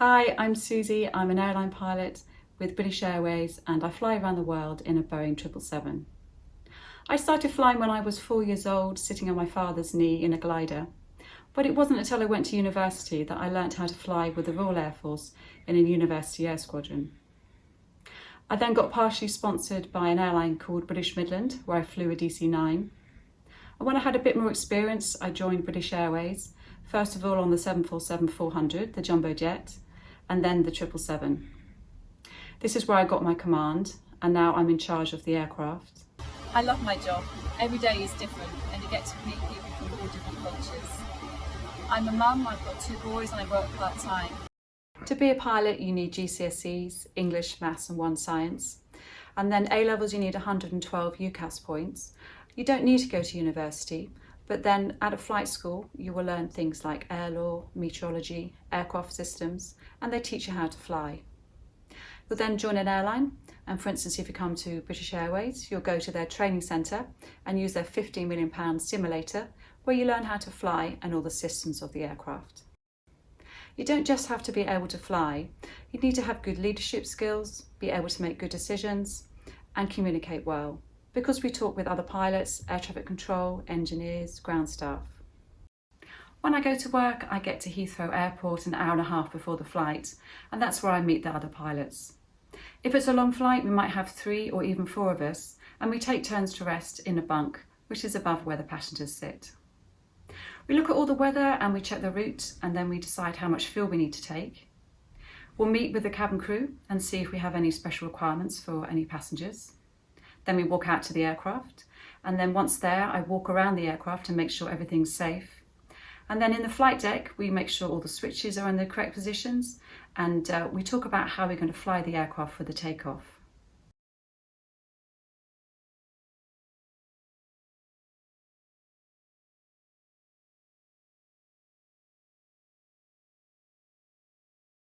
Hi, I'm Susie. I'm an airline pilot with British Airways and I fly around the world in a Boeing 777. I started flying when I was 4 years old, sitting on my father's knee in a glider. But it wasn't until I went to university that I learnt how to fly with the Royal Air Force in a university air squadron. I then got partially sponsored by an airline called British Midland, where I flew a DC-9. And when I had a bit more experience, I joined British Airways, first of all on the 747-400, the jumbo jet, and then the 777. This is where I got my command, and now I'm in charge of the aircraft. I love my job. Every day is different and you get to meet people from all different cultures. I'm a mum, I've got 2 boys and I work part-time. To be a pilot you need GCSEs, English, Maths and 1 Science. And then A-levels you need 112 UCAS points. You don't need to go to university, but then at a flight school you will learn things like air law, meteorology, aircraft systems, and they teach you how to fly. You'll then join an airline, and for instance if you come to British Airways you'll go to their training centre and use their £15 million simulator where you learn how to fly and all the systems of the aircraft. You don't just have to be able to fly, you need to have good leadership skills, be able to make good decisions and communicate well, because we talk with other pilots, air traffic control, engineers, ground staff. When I go to work, I get to Heathrow Airport an hour and a half before the flight, and that's where I meet the other pilots. If it's a long flight, we might have 3 or even 4 of us, and we take turns to rest in a bunk, which is above where the passengers sit. We look at all the weather and we check the route, and then we decide how much fuel we need to take. We'll meet with the cabin crew and see if we have any special requirements for any passengers. Then we walk out to the aircraft, and then once there, I walk around the aircraft and make sure everything's safe. And then in the flight deck, we make sure all the switches are in the correct positions, and we talk about how we're going to fly the aircraft for the takeoff.